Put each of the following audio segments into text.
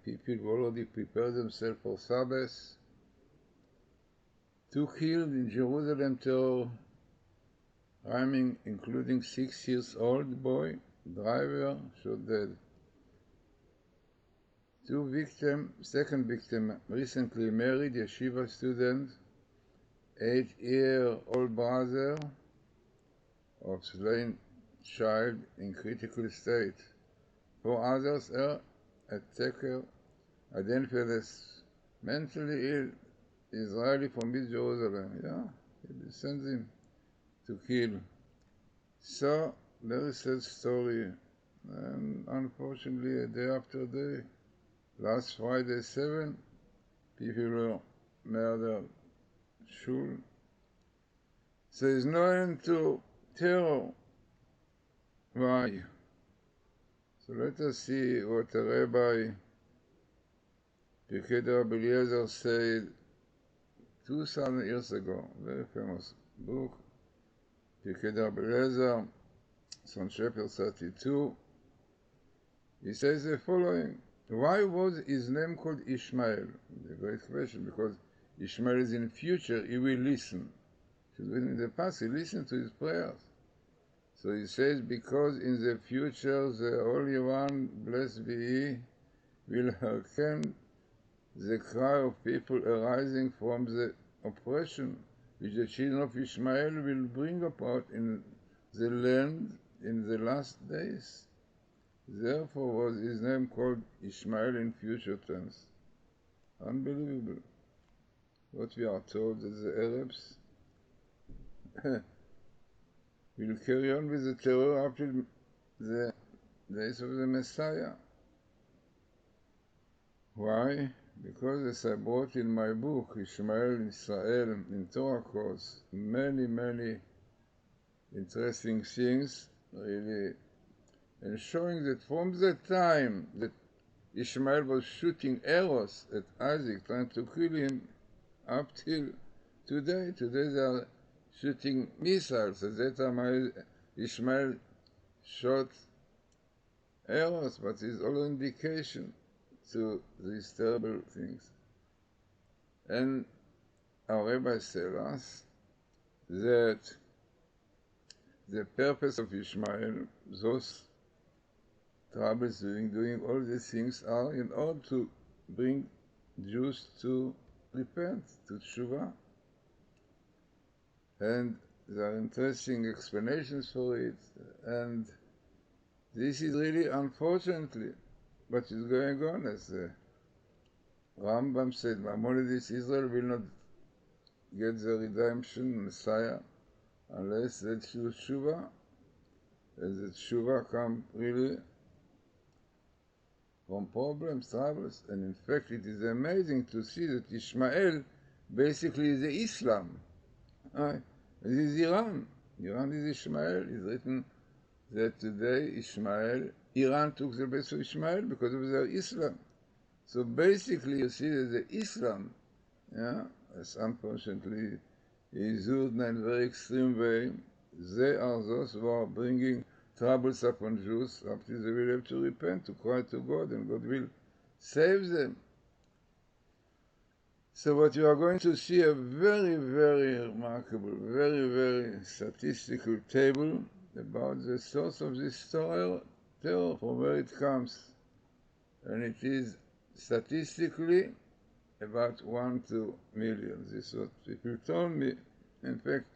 people already prepared themselves for Sabbath. 2 killed in Jerusalem terror, rhyming, including 6 years old boy, driver, shot dead. 2 victims, second victim, recently married yeshiva student, 8-year-old brother of slain child in critical state. 4 others are attacker, identified as mentally ill Israeli from East Jerusalem. He sends him to kill. So, very sad story. And unfortunately, a day after day, last Friday, 7 people were murdered. Shul. So there's no end to terror. Why? So let us see what a Rabbi Matityahu Glazerson said 2,000 years ago. Very famous book. Matityahu Glazerson, Son Chapter 32. He says the following. Why was his name called Ishmael? A great question, because Ishmael is in the future, he will listen. In the past, he listened to his prayers. So he says, because in the future, the Holy One, blessed be He, will hearken the cry of people arising from the oppression which the children of Ishmael will bring about in the land in the last days. Therefore was his name called Ishmael in future tense. Unbelievable. What we are told that the Arabs will carry on with the terror up till the days of the Messiah. Why? Because as I brought in my book, Ishmael Israel in Torah course, many interesting things, really, and showing that from the time that Ishmael was shooting arrows at Isaac, trying to kill him, up till today they are shooting missiles. At that time Ishmael shot arrows, but it's all indication to these terrible things. And our rabbis tell us that the purpose of Ishmael, those troubles doing all these things, are in order to bring Jews to repent, to tshuva. And there are interesting explanations for it, and this is really, unfortunately, what is going on. As the Rambam said, Maimonides, Israel will not get the redemption, Messiah, unless they choose tshuva, and the tshuva come really from problems, troubles, and in fact it is amazing to see that Ishmael basically is the Islam. This is Iran. Iran is Ishmael. It's written that today Iran took the base of Ishmael because of their Islam. So basically you see that the Islam, as unfortunately is used in a very extreme way, they are those who are bringing troubles upon Jews up till they will have to repent, to cry to God, and God will save them. So what you are going to see, a very remarkable, very statistical table about the source of this terror, from where it comes. And it is statistically about 1 to million. This is what people told me. In fact,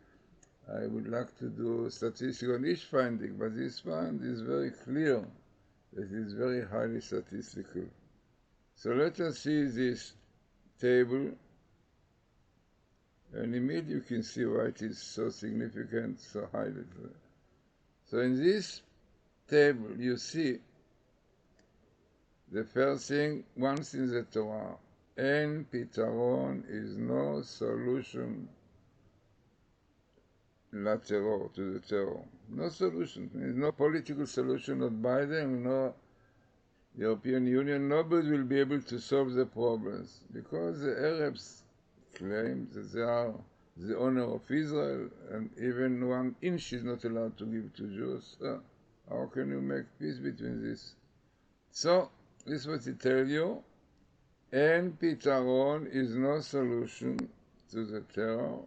I would like to do statistics on each finding, but this find is very clear. It is very highly statistical. So let us see this table, and immediately you can see why it is so significant, so highly. So in this table you see the first thing, once in the Torah, En Pitaron is no solution to the terror. No solution. There is no political solution, not Biden, no European Union. Nobody will be able to solve the problems because the Arabs claim that they are the owner of Israel, and even 1 inch is not allowed to give to Jews. How can you make peace between this? So, this is what he tells you. אין פתרון is no solution to the terror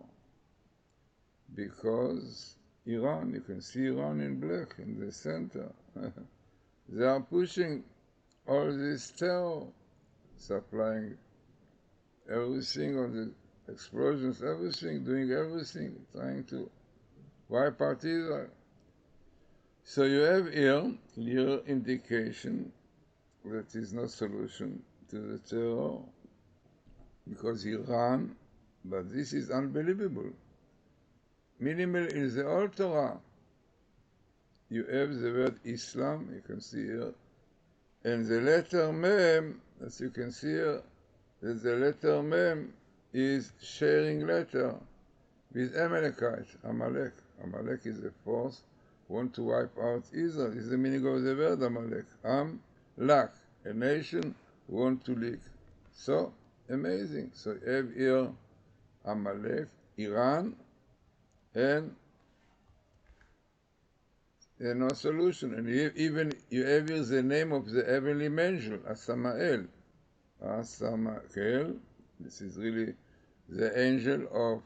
because Iran, you can see Iran in black in the center. They are pushing all this terror, supplying everything on the explosions, everything, doing everything, trying to wipe out Israel. So you have here clear indication that is no solution to the terror because Iran, but this is unbelievable. Minimal in the old Torah. You have the word Islam, you can see here, and the letter Mem, as you can see here, that the letter Mem is sharing letter with Amalekite, Amalek. Amalek is a force, want to wipe out Israel. This is the meaning of the word Amalek. Lak, a nation want to lick. So, amazing. So you have here Amalek, Iran, and no solution. And even you have here the name of the heavenly angel, Asamael. Asamael, this is really the angel of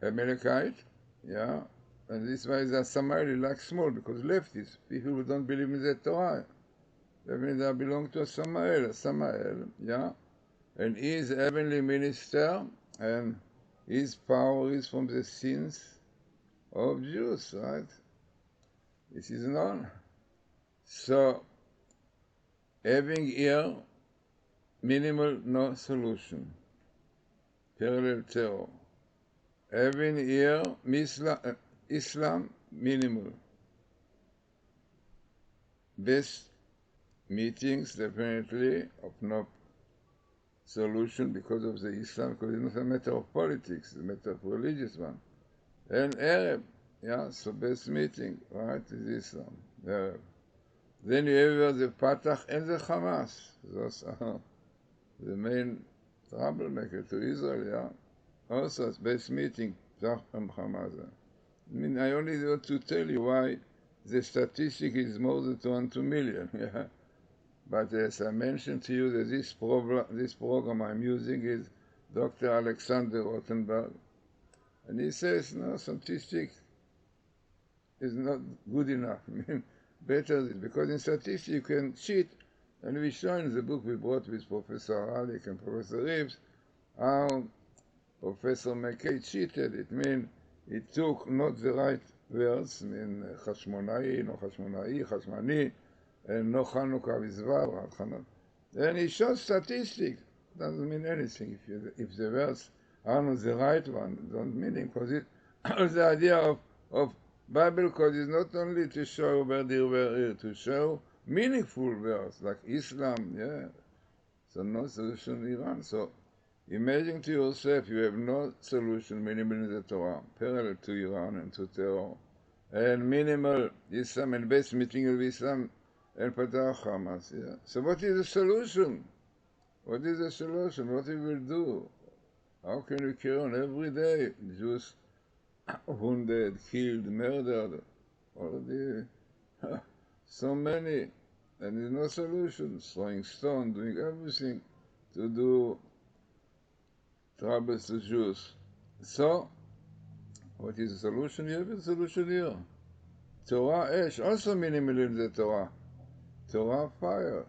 Amalekite, yeah. And this why the Asamael like small, because leftists, people who don't believe in the Torah, they belong to Asamael, yeah. And he is a heavenly minister, and his power is from the sins of Jews, right? This is known. So, having here minimal no solution, parallel terror. Having here Islam minimal. Best meetings definitely of no solution because of the Islam, because it's not a matter of politics, it's a matter of religious one. And Arab, yeah, so best meeting, right, is Islam, Arab. Then you have the Fatah and the Hamas. Those are the main troublemaker to Israel, yeah. Also, it's best meeting, Fatah and Hamas. I mean, I only want to tell you why the statistic is more than 200 million, yeah. But as I mentioned to you, that this program I'm using is Dr. Alexander Rothenberg. And he says, no, statistic is not good enough. I mean, better, because in statistics you can cheat. And we show in the book we brought with Professor Halik and Professor Reeves how Professor McKay cheated. It means he took not the right words, I mean, Chashmonai, no Chashmonai, Chashmani, and no Chanukah Vizvar, and he shows statistics. Doesn't mean anything if the words are not the right one. Don't mean because it the idea of Bible code is not only to show where they were here, to show meaningful words like Islam, yeah. So no solution in Iran. So imagine to yourself you have no solution minimal in the Torah, parallel to Iran and to terror, and minimal Islam and best meeting of Islam and Fatah Hamas, yeah. So what is the solution? What is the solution? What we will do? How can we carry on every day? Jews wounded, killed, murdered, already so many, and there's no solution. Throwing stone, doing everything to do troubles to Jews. So, what is the solution? You have a solution here. Torah Esh, also minimal in the Torah. Torah fire.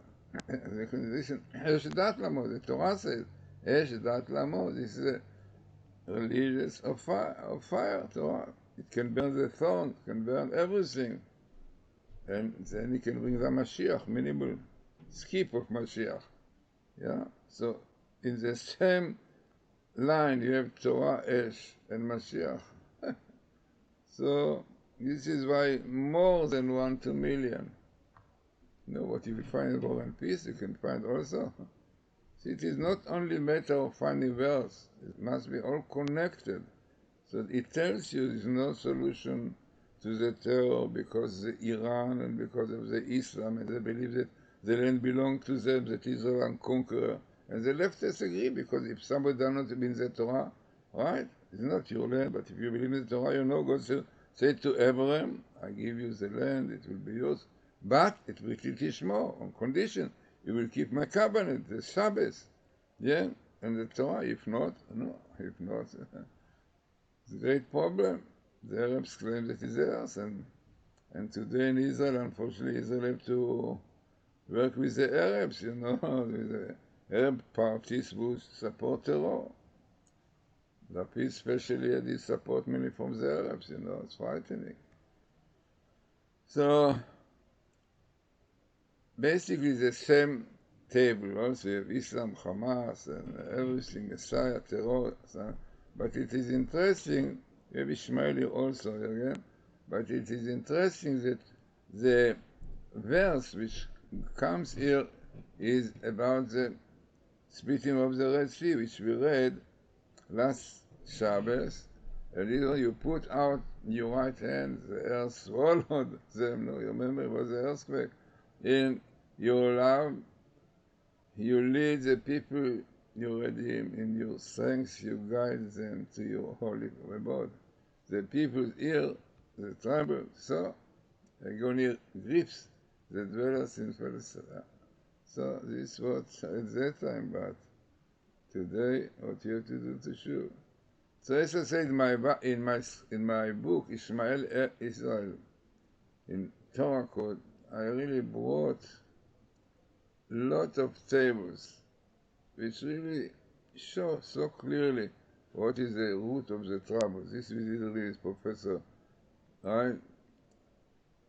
The condition, Esh Dat Lamo, the Torah says, Esh Dat Lamo, this is a religious of fire, Torah. It can burn the thorn, it can burn everything. And then it can bring the Mashiach, minimal skip of Mashiach. Yeah? So, in the same line, you have Torah, Esh, and Mashiach. So, this is why more than 1 to million. You know what you will find in War and Peace, you can find also. See, it is not only a matter of finding words, it must be all connected. So it tells you there is no solution to the terror because the Iran and because of the Islam, and they believe that the land belongs to them, that Israel can conquer. And the leftists agree, because if somebody does not believe in the Torah, right, it's not your land, but if you believe in the Torah, you know God said to Abraham, I give you the land, it will be yours, but it will teach more on condition. you will keep my covenant, the Shabbos. Yeah, and the Torah. If not, no. If not, it's a great problem. The Arabs claim that it's theirs, and today in Israel, unfortunately, Israel have to work with the Arabs, with the Arab parties who support terror. Lapid especially had his support mainly from the Arabs, it's frightening. So, basically the same table, also you have Islam, Hamas, and everything, Messiah, terror, but it is interesting, you have Ishmaeli also again, but it is interesting that the verse which comes here is about the splitting of the Red Sea, which we read last Shabbos, and you put out your right hand, the earth swallowed them. No, you remember it was an earthquake. In your love, you lead the people you redeem. In your strength, you guide them to your holy abode. The people hear the tremble, so agony grips the dwellers in Palestine. So this was at that time, but today, what you have to do to show. So as I said in my book, Ishmael Israel, in Torah code, I really brought a lot of tables which really show so clearly what is the root of the trouble. This is Professor, right?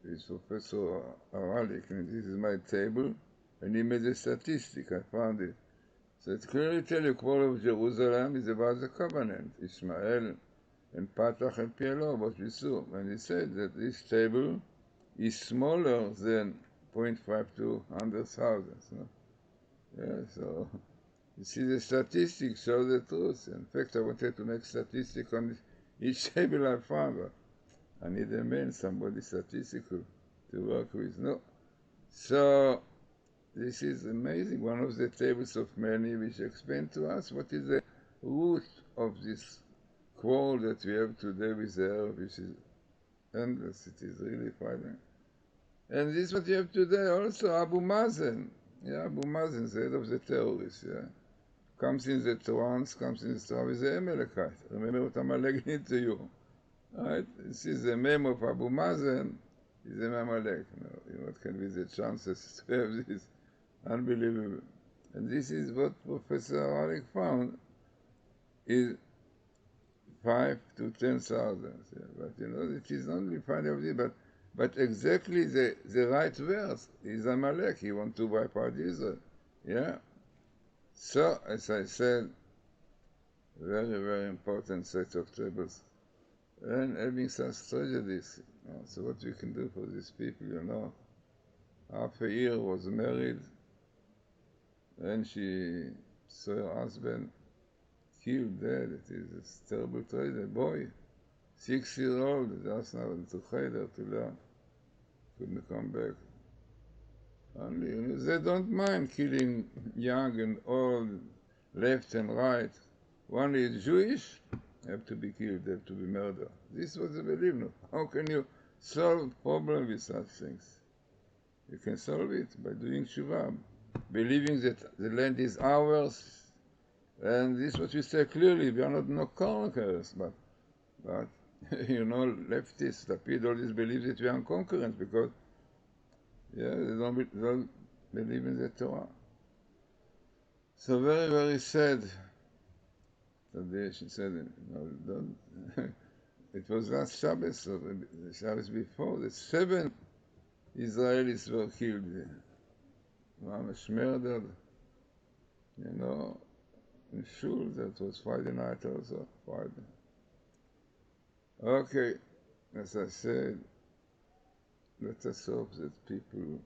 It's Professor Aralik, and this is my table, and he made a statistic, I found it. So it clearly tells you, quarter of Jerusalem is about the covenant, Ishmael and Patach and PLO, what we saw. And he said that this table is smaller than 0.5 to 100,000. Yeah, so you see the statistics show the truth. In fact, I wanted to make statistics on each table I found, but I need a man, somebody statistical to work with. No. So this is amazing, one of the tables of many which explain to us what is the root of this quarrel that we have today with the Arab, which is endless. It is really frightening. And this is what you have today also, Abu Mazen. Yeah, Abu Mazen, the head of the terrorists, comes in the trance, comes in the trance with the Amalekite. Remember what Amalek did to you. Right? This is the name of Abu Mazen, is the Amalek. What can be the chances to have this? Unbelievable. And this is what Professor Alec found, is 5 to 10,000. Yeah. But it is only 5 of this, but exactly the right verse is Amalek. He wants to wipe out Israel. Yeah. So, as I said, very, very important set of tables. And having such tragedies. So what we can do for these people, half a year was married, and she saw her husband killed dead. It is a terrible tragedy. A boy, 6-year-old, just now into Cheder to learn, couldn't come back. Only, they don't mind killing young and old, left and right. One is Jewish, have to be killed, have to be murdered. This is what they believe. No. How can you solve problem with such things? You can solve it by doing Shuvah, believing that the land is ours, and this is what we say clearly. We are not no conquerors, but leftists, Lapid, all this believe that we are conquerors because they don't believe in the Torah. So very, very sad. Today she said, don't. It was last Shabbos, or the Shabbos before, that 7 Israelis were killed. Mamish murdered, in Shul. That was Friday night also, Friday. Okay, as I said, let us hope that people,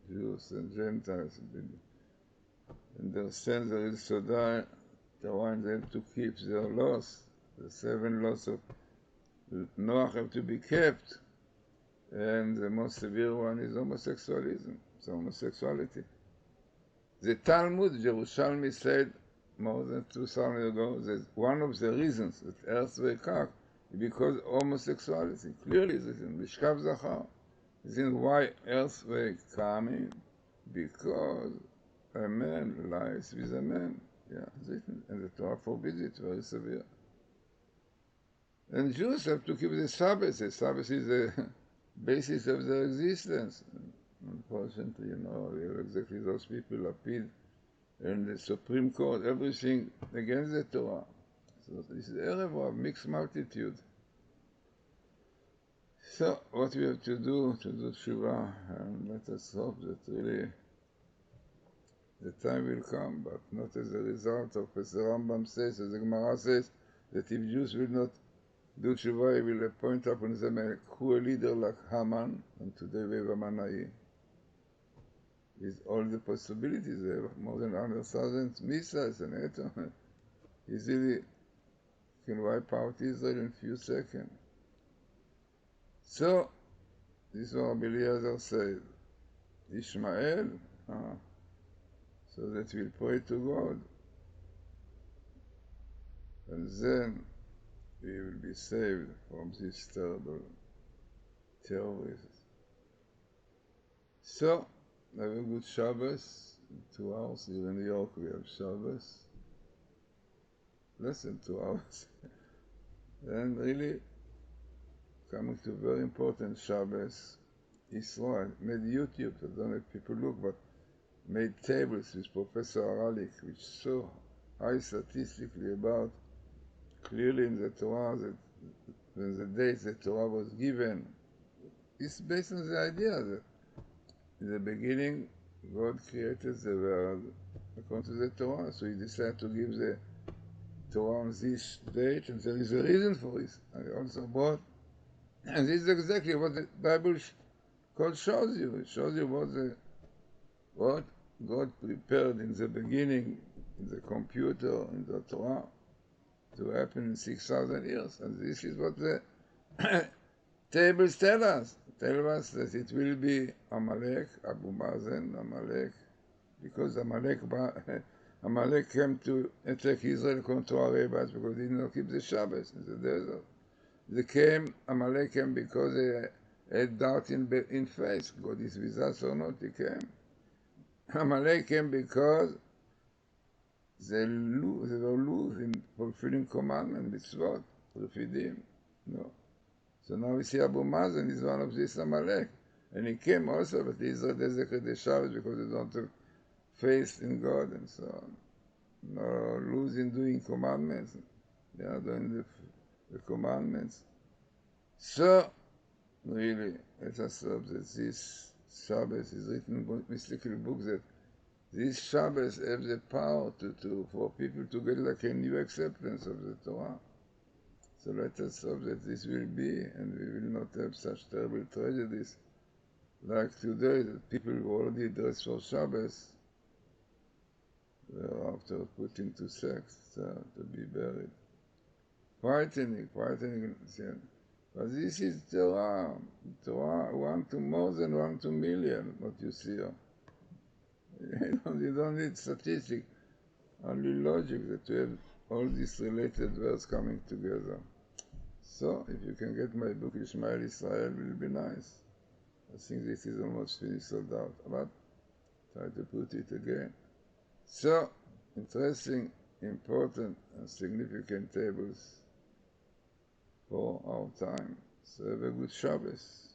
Jews and Gentiles, understand there is Sodai, the one them to keep their laws. The 7 laws of Noach have to be kept. And the most severe one is homosexualism, it's homosexuality. The Talmud, Yerushalmi, said more than 2,000 years ago that one of the reasons that earthquake is because homosexuality. Clearly, this is Mishkav Zachar. This is why earthquake coming, because a man lies with a man. Yeah, it's written, and the Torah forbids it very severe. And Jews have to keep the Sabbath. The Sabbath is the basis of their existence. Unfortunately, we have exactly those people, Lapid, and the Supreme Court, everything against the Torah. So this is Erev of mixed multitude. So what we have to do Tshuva, and let us hope that really the time will come, but not as a result of, as the Rambam says, as the Gemara says, that if Jews will not do Tshuva, he will appoint upon them a cruel leader like Haman, and today we have a Manai. With all the possibilities, they have more than 100,000 missiles and atom. Easily can wipe out Israel in a few seconds. So, this is what Rabbi Eliezer said, Ishmael, so that we'll pray to God. And then we will be saved from this terrible terrorists. So, have a good Shabbos. In 2 hours, here in New York we have Shabbos. Less than 2 hours. Then really, coming to very important Shabbos, Israel made YouTube, I don't know if people look, but made tables with Professor Aralik, which so high statistically about clearly in the Torah that when the date the Torah was given, it's based on the idea that in the beginning God created the world according to the Torah, so he decided to give the Torah on this date, and there is a reason for it. I also brought, and this is exactly what the Bible shows you. It shows you what God prepared in the beginning, in the computer, in the Torah, to happen in 6,000 years. And this is what the tables tell us. Tell us that it will be Amalek, Abu Mazen, Amalek, because Amalek came to attack Israel according to our rabbis because they did not keep the Shabbos in the desert. Amalek came because they had doubt in faith. God is with us or not, he came. Amalek came because they were loose in fulfilling commandment, mitzvot, refidim. No. So now we see Abu Mazen is one of these Amalek. And he came also, but Israel desecrated the Shabbos because they don't have faith in God and so on. No, losing doing commandments. They are doing the commandments. So, really, let us hope that this Shabbos is written in mystical books that this Shabbos have the power for people to get like a new acceptance of the Torah. So let us hope that this will be, and we will not have such terrible tragedies like today, that people who already dressed for Shabbos were after put into sex to be buried. Frightening. But this is Torah. Torah, 1 to more than 1 to million, what you see here. You don't need statistics, only logic that we have all these related words coming together. So, if you can get my book, Ishmael Israel, it will be nice. I think this is almost finished, sold out, but try to put it again. So, interesting, important, and significant tables for our time. So have a good Shabbos.